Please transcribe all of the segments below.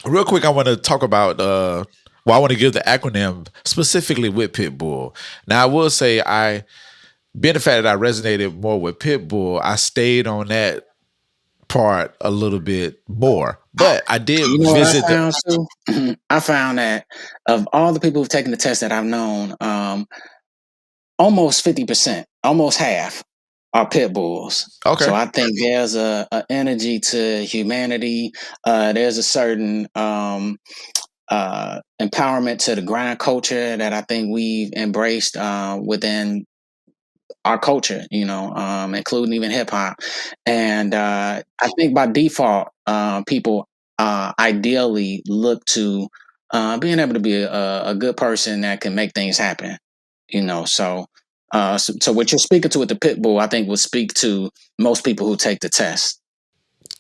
real quick, I want to talk about. Well, I want to give the acronym specifically with Pitbull. Now, I will say, being the fact that I resonated more with Pitbull, I stayed on that part a little bit more. But I did You know what I visit the. found too? I found that of all the people who've taken the test that I've known, almost 50%, almost half are pit bulls. Okay. So I think there's a energy to humanity. There's a certain empowerment to the grind culture that I think we've embraced within our culture, including even hip hop. And I think by default, people ideally look to being able to be a good person that can make things happen. So what you're speaking to with the pit bull, I think, would speak to most people who take the test.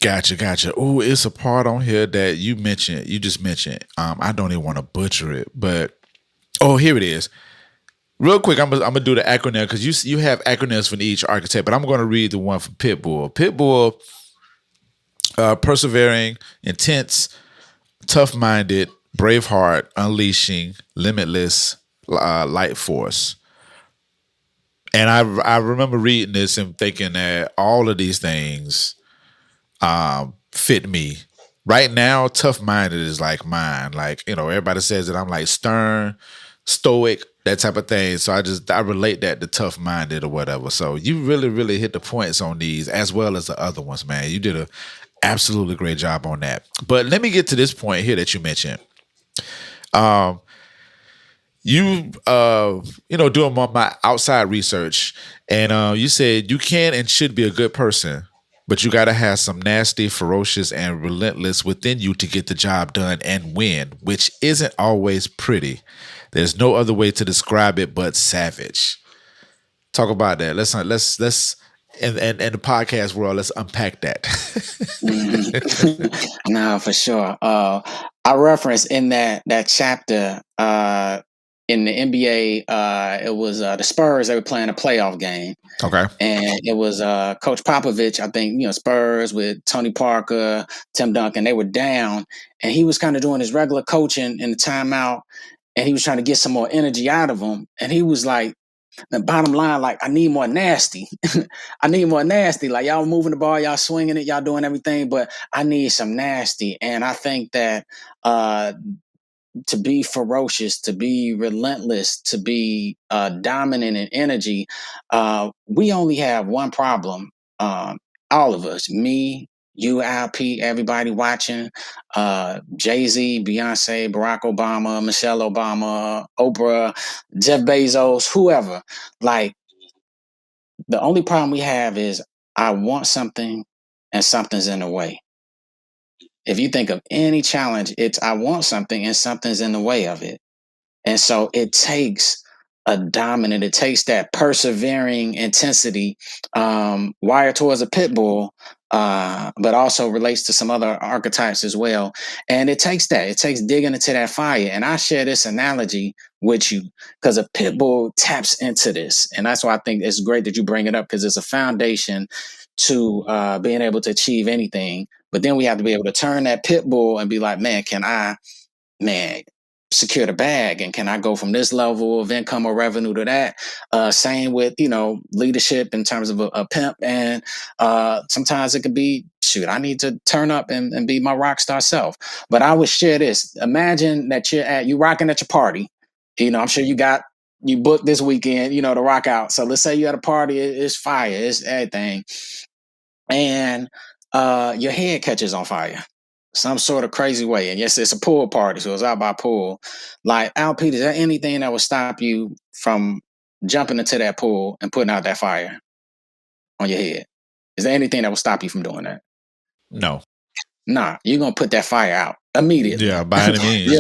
Gotcha. Oh, it's a part on here that you mentioned. You just mentioned. I don't even want to butcher it, but here it is. Real quick, I'm gonna do the acronym because you have acronyms for each archetype, but I'm going to read the one from Pitbull. Pitbull, persevering, intense, tough-minded, brave heart, unleashing, limitless, light force. And I remember reading this and thinking that all of these things fit me. Right now, tough-minded is like mine. Like, everybody says that I'm like stern, stoic, that type of thing. So I relate that to tough-minded or whatever. So you really, really hit the points on these as well as the other ones, man. You did a absolutely great job on that. But let me get to this point here that you mentioned. Doing my outside research, and you said you can and should be a good person, but you got to have some nasty, ferocious, and relentless within you to get the job done and win, which isn't always pretty. There's no other way to describe it but savage. Talk about that. Let's in the podcast world, let's unpack that. No, for sure. I reference in that chapter in the NBA. It was the Spurs. They were playing a playoff game. Okay. And it was Coach Popovich. I think Spurs with Tony Parker, Tim Duncan. They were down, and he was kind of doing his regular coaching in the timeout, and he was trying to get some more energy out of them. And he was like, the bottom line, like, I need more nasty. I need more nasty. Like, y'all moving the ball, y'all swinging it, y'all doing everything, but I need some nasty. And I think that to be ferocious, to be relentless, to be dominant in energy, we only have one problem. All of us, me, you, LP, everybody watching, Jay-Z, Beyonce, Barack Obama, Michelle Obama, Oprah, Jeff Bezos, whoever. Like, the only problem we have is I want something and something's in the way. If you think of any challenge, it's I want something and something's in the way of it. And so it takes it takes that persevering intensity wired towards a pit bull, but also relates to some other archetypes as well. And it takes digging into that fire. And I share this analogy with you because a pit bull taps into this. And that's why I think it's great that you bring it up, because it's a foundation to being able to achieve anything. But then we have to be able to turn that pit bull and be like, man, secure the bag, and can I go from this level of income or revenue to that? Same with leadership in terms of a pimp, and sometimes it could be, shoot, I need to turn up and be my rock star self. But I would share this. Imagine that you rocking at your party. I'm sure you booked this weekend, to rock out. So let's say you're at a party, it's fire, it's everything, and your head catches on fire some sort of crazy way. And yes, it's a pool party, so it's out by pool. Like, Al Pete, is there anything that would stop you from jumping into that pool and putting out that fire on your head? Is there anything that would stop you from doing that? No. Nah, you're going to put that fire out immediately. Yeah, by any means.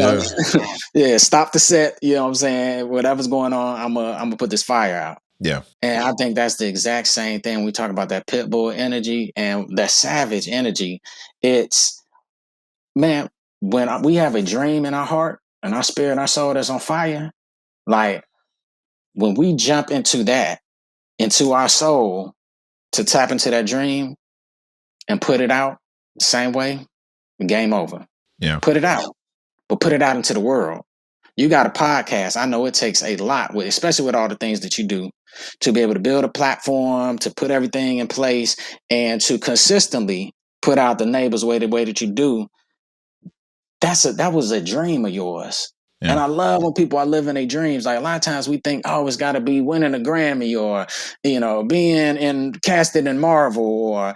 Yeah, stop the set. You know what I'm saying? Whatever's going on, I'm going to put this fire out. Yeah. And I think that's the exact same thing. We talk about that pit bull energy and that savage energy. It's, man, when we have a dream in our heart and our spirit and our soul that's on fire, like, when we jump into that, into our soul to tap into that dream and put it out the same way, game over. Yeah. Put it out, but put it out into the world. You got a podcast. I know it takes a lot, especially with all the things that you do, to be able to build a platform, to put everything in place, and to consistently put out the neighbors the way that you do. That was a dream of yours. And Yeah. I love when people are living their dreams. Like a lot of times we think, oh, it's got to be winning a Grammy or, being casted in Marvel or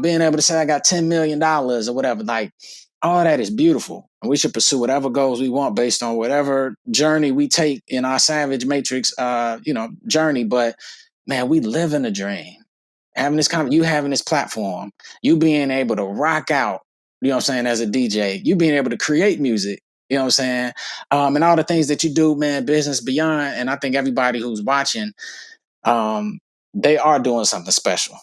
being able to say I got $10 million or whatever. Like all that is beautiful. And we should pursue whatever goals we want based on whatever journey we take in our savage matrix, journey. But man, we live in a dream. You having this platform, you being able to rock out, as a DJ, you being able to create music, and all the things that you do, man, business beyond. And I think everybody who's watching, they are doing something special.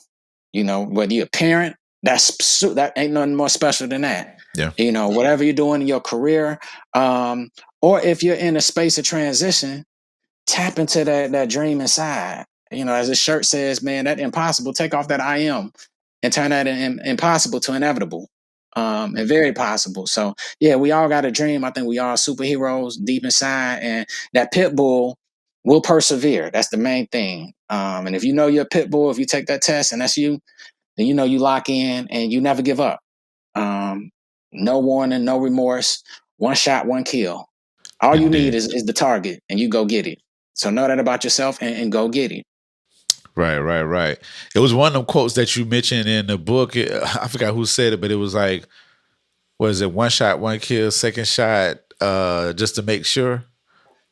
Whether you're a parent, that ain't nothing more special than that. Yeah. Whatever you're doing in your career, or if you're in a space of transition, tap into that dream inside. As the shirt says, man, that impossible, take off that I am and turn that impossible to inevitable, and very possible. So yeah, we all got a dream. I think we all superheroes deep inside, and that Pitbull will persevere. That's the main thing. And if you know you're a Pitbull, if you take that test and that's you, then you lock in and you never give up. No warning, no remorse, one shot, one kill. All you need Indeed. is the target, and you go get it. So know that about yourself and go get it. Right. It was one of them quotes that you mentioned in the book. I forgot who said it, but it was like, was it one shot, one kill, second shot, just to make sure?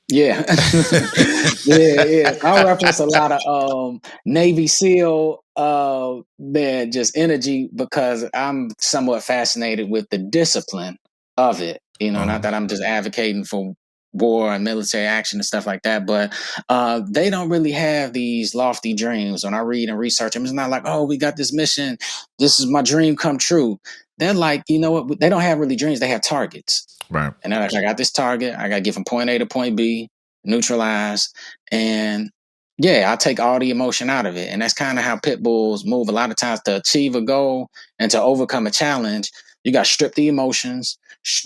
Yeah. yeah. I reference a lot of Navy SEAL man, just energy, because I'm somewhat fascinated with the discipline of it. Not that I'm just advocating for war and military action and stuff like that, but they don't really have these lofty dreams. When I read and research them, it's not like, oh, we got this mission, this is my dream come true. They're like, you know what? They don't have really dreams. They have targets. Right. And they're like, I got this target. I got to get from point A to point B, neutralize. And yeah, I take all the emotion out of it. And that's kind of how pit bulls move. A lot of times to achieve a goal and to overcome a challenge, you got to strip the emotions,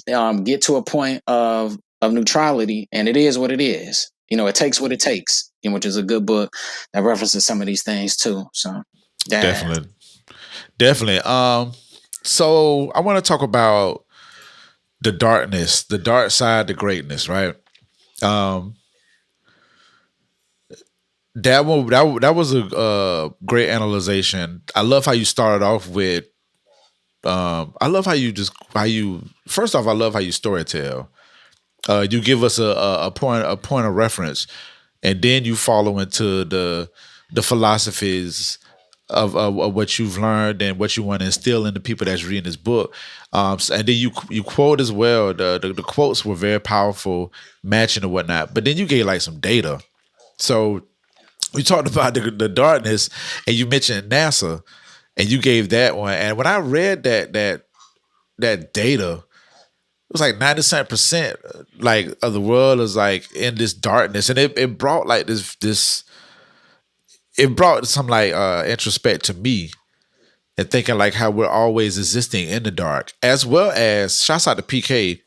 get to a point of neutrality. And it is what it is. It takes what it takes, which is a good book that references some of these things too. So yeah. Definitely. So I want to talk about the darkness, the dark side, the greatness, right? That was a great analyzation. I love how you started off with. I love how you first off, I love how you storytell. You give us a point of reference, and then you follow into the philosophies of what you've learned and what you want to instill in the people that's reading this book. And then you quote as well. The quotes were very powerful, matching and whatnot. But then you gave like some data. So we talked about the darkness, and you mentioned NASA, and you gave that one. And when I read that data, it was like 97% like of the world is like in this darkness, and it brought like this. It brought some like introspect to me, and thinking like how we're always existing in the dark, as well as shouts out to PK.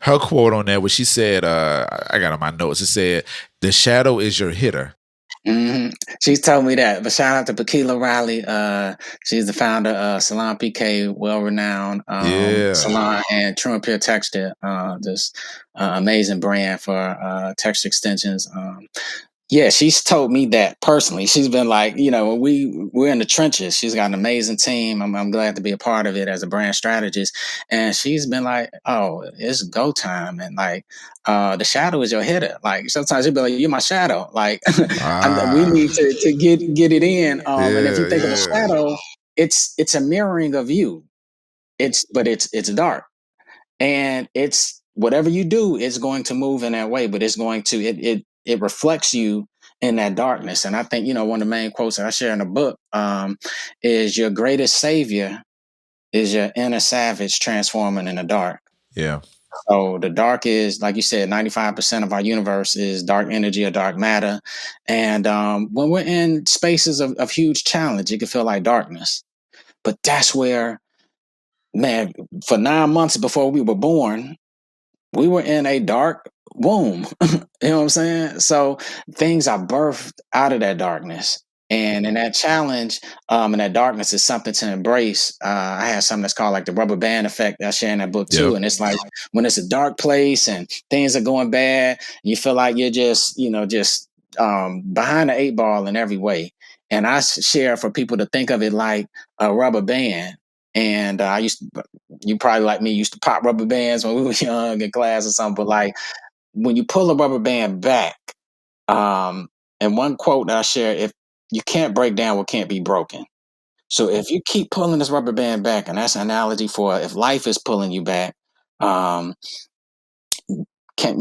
Her quote on there, where she said, I got on my notes. It said, "The shadow is your hitter." Mm-hmm. She's told me that. But shout out to Pakila Riley. She's the founder of Salon PK, well-renowned salon and True and Pure Texture. This amazing brand for texture extensions. Yeah, she's told me that personally. She's been like, when we're in the trenches, she's got an amazing team. I'm glad to be a part of it as a brand strategist. And she's been like, oh, it's go time. And like, the shadow is your hitter. Like sometimes she'll be like, you're my shadow. Like we need to get it in. And if you think of a shadow, it's a mirroring of you. It's dark. And it's whatever you do, it's going to move in that way, but it's going to it reflects you in that darkness. And I think one of the main quotes that I share in the book is your greatest savior is your inner savage transforming in the dark. Yeah. So the dark is, like you said, 95% of our universe is dark energy or dark matter. And when we're in spaces of huge challenge, it can feel like darkness. But that's where man, for 9 months before we were born, we were in a dark womb. You know what I'm saying? So things are birthed out of that darkness. And in that challenge, and that darkness is something to embrace. I have something that's called like the rubber band effect that I share in that book too. Yep. And it's like when it's a dark place and things are going bad, you feel like you're just, just behind the eight ball in every way. And I share for people to think of it like a rubber band. And I used to, you probably like me, used to pop rubber bands when we were young in class or something. But like when you pull a rubber band back, um, and one quote that I share: "If you can't break down what can't be broken." So if you keep pulling this rubber band back, and that's an analogy for if life is pulling you back, um, can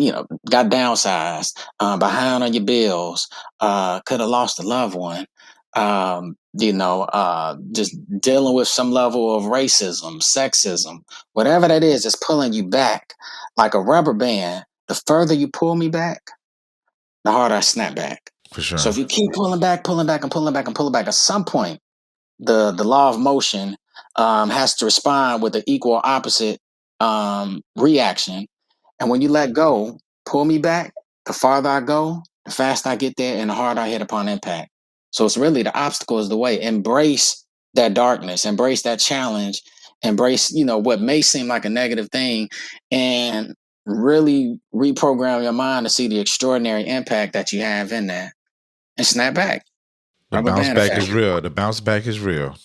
got downsized, behind on your bills, could have lost a loved one, just dealing with some level of racism, sexism, whatever that is, that's pulling you back like a rubber band. The further you pull me back, the harder I snap back. For So sure. if you keep pulling back and pulling back and pulling back, at some point the law of motion has to respond with an equal opposite reaction. And when you let go, pull me back, the farther I go, the faster I get there, and the harder I hit upon impact. So it's really the obstacle is the way. Embrace that darkness, embrace that challenge, embrace, what may seem like a negative thing, and really reprogram your mind to see the extraordinary impact that you have in that and snap back. The Rubber bounce band back effect. is real. The bounce back is real.